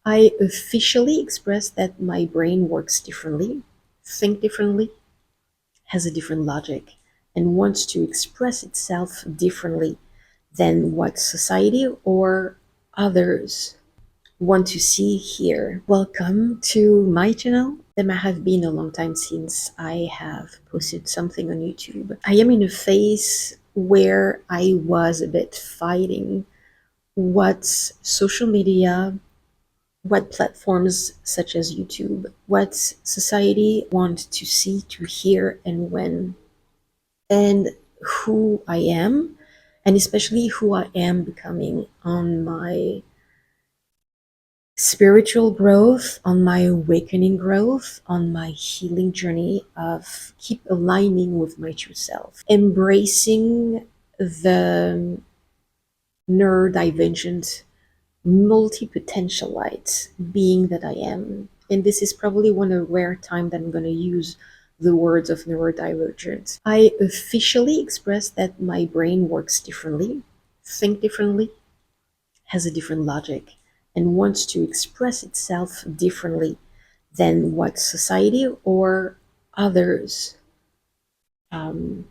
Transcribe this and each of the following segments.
I officially express that my brain works differently, think differently, has a different logic, and wants to express itself differently than what society or others want to see here. Welcome to my channel. It might have been a long time since I have posted something on YouTube. I am in a phase where I was a bit fighting what social media, what platforms such as YouTube, what society want to see, to hear, and when, and who I am, and especially who I am becoming on my spiritual growth, on my awakening growth, on my healing journey of keep aligning with my true self, embracing the neurodivergent, multi-potentialite being that I am. And this is probably one of the rare times that I'm going to use the words of neurodivergent. I officially express that my brain works differently, think differently, has a different logic, and wants to express itself differently than what society or others um,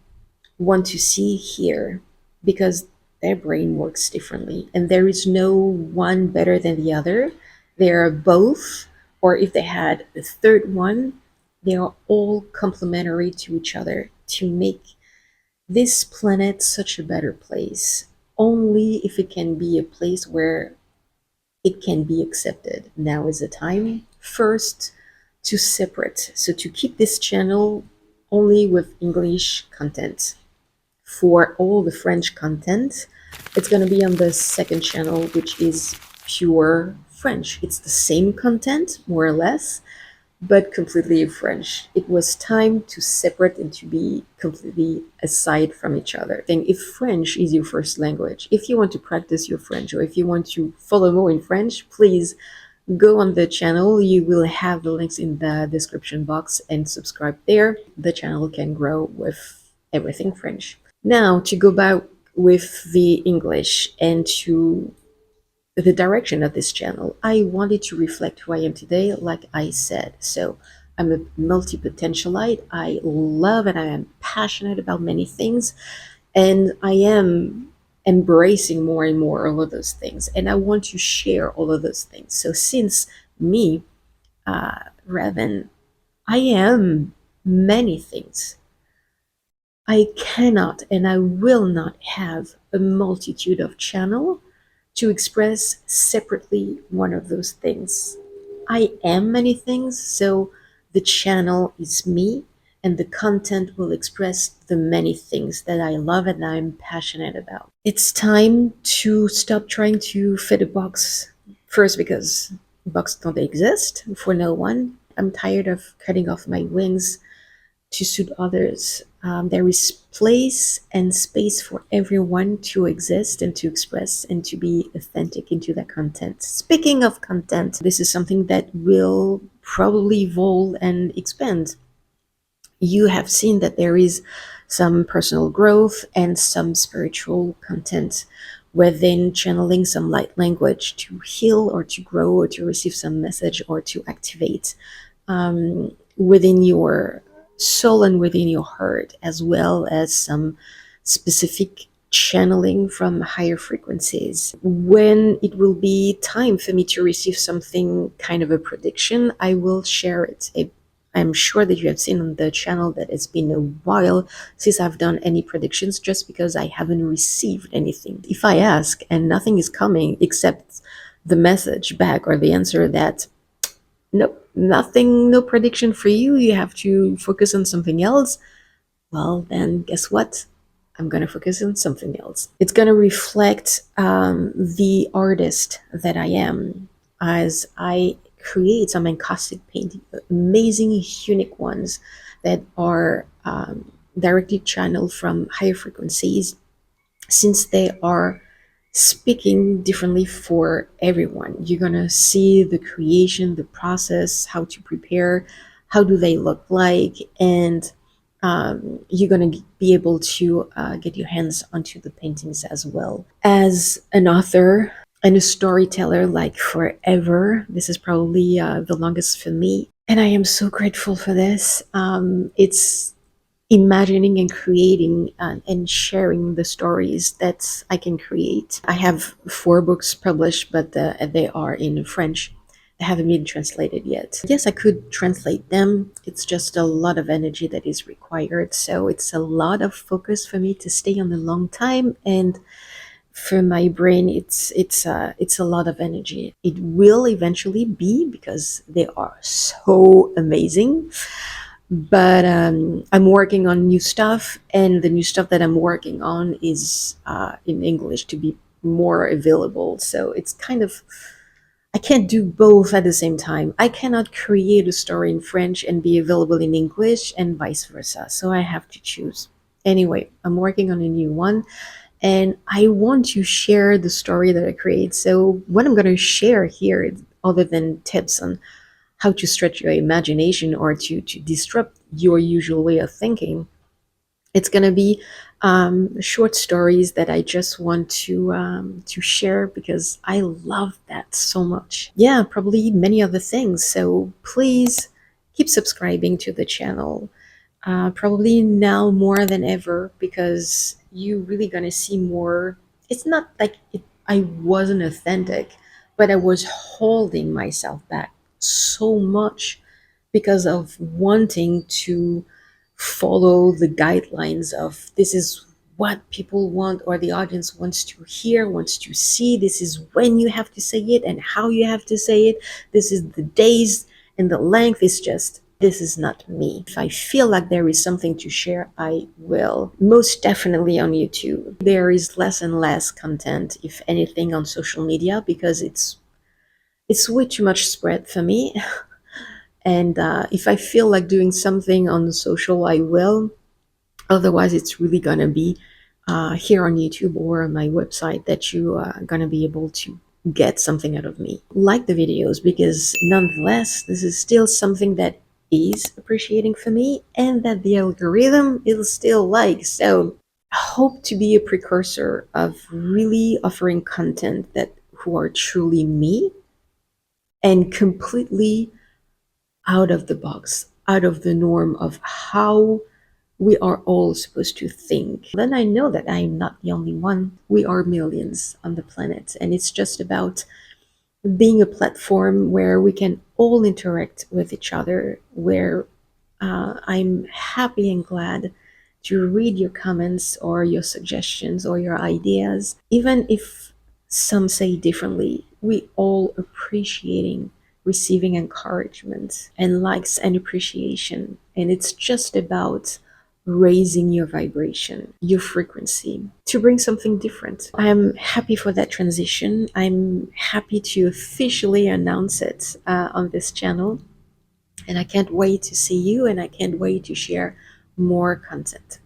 want to see here, because their brain works differently and there is no one better than the other. They are both, or if they had a third one, they are all complementary to each other to make this planet such a better place. Only if it can be a place where it can be accepted. Now is the time first to separate. So to keep this channel only with English content. For all the French content, it's going to be on the second channel, which is pure French. It's the same content, more or less, but completely French. It was time to separate and to be completely aside from each other. And if French is your first language, if you want to practice your French or if you want to follow more in French, please go on the channel. You will have the links in the description box and subscribe there. The channel can grow with everything French. Now to go back with the English and to the direction of this channel, I wanted to reflect who I am today, like I said. So I'm a multi-potentialite. I love and I am passionate about many things, and I am embracing more and more all of those things, and I want to share all of those things. So since me, Revin, I am many things. I cannot and I will not have a multitude of channels to express separately one of those things. I am many things, so the channel is me, and the content will express the many things that I love and I'm passionate about. It's time to stop trying to fit a box. First, because boxes don't exist for no one. I'm tired of cutting off my wings to suit others. There is place and space for everyone to exist and to express and to be authentic into their content. Speaking of content, this is something that will probably evolve and expand. You have seen that there is some personal growth and some spiritual content within channeling some light language to heal or to grow or to receive some message or to activate within your soul and within your heart, as well as some specific channeling from higher frequencies. When it will be time for me to receive something kind of a prediction, I will share it. I'm sure that you have seen on the channel that it's been a while since I've done any predictions, just because I haven't received anything. If I ask and nothing is coming except the message back or the answer that nope, nothing, no prediction for you, you have to focus on something else, well, then guess what? I'm going to focus on something else. It's going to reflect the artist that I am as I create some encaustic paintings, amazing, unique ones that are directly channeled from higher frequencies, since they are speaking differently for everyone. You're gonna see the creation, the process, how to prepare, how do they look like, and you're gonna be able to get your hands onto the paintings as well. As an author, and a storyteller like forever. This is probably the longest for me. And I am so grateful for this. It's imagining and creating and sharing the stories that I can create. I have 4 books published, but they are in French. They haven't been translated yet. Yes, I could translate them. It's just a lot of energy that is required. So it's a lot of focus for me to stay on a long time, and for my brain it's a lot of energy. It will eventually be, because they are so amazing. But I'm working on new stuff, and the new stuff that I'm working on is in English to be more available. So it's kind of, I can't do both at the same time. I cannot create a story in French and be available in English, and vice versa. So I have to choose. Anyway, I'm working on a new one, and I want to share the story that I create. So what I'm going to share here, other than tips on how to stretch your imagination or to disrupt your usual way of thinking, it's going to be short stories that I just want to share, because I love that so much. Yeah, probably many other things. So please keep subscribing to the channel. Probably now more than ever, because you really gonna see more. It's not like I wasn't authentic, but I was holding myself back so much because of wanting to follow the guidelines of this is what people want, or the audience wants to hear, wants to see. This is when you have to say it and how you have to say it. This is the days and the length. Is just, this is not me. If I feel like there is something to share, I will. Most definitely on YouTube. There is less and less content, if anything, on social media, because it's way too much spread for me. And if I feel like doing something on social, I will. Otherwise, it's really gonna be here on YouTube or on my website that you are gonna be able to get something out of me. Like the videos, because nonetheless, this is still something that is appreciating for me, and that the algorithm is still like. So I hope to be a precursor of really offering content that who are truly me, and completely out of the box, out of the norm of how we are all supposed to think. Then I know that I'm not the only one. We are millions on the planet, and it's just about being a platform where we can all interact with each other, where I'm happy and glad to read your comments or your suggestions or your ideas. Even if some say differently, we all appreciating receiving encouragement and likes and appreciation. And it's just about raising your vibration, your frequency, to bring something different. I'm happy for that transition. I'm happy to officially announce it on this channel. And I can't wait to see you, and I can't wait to share more content.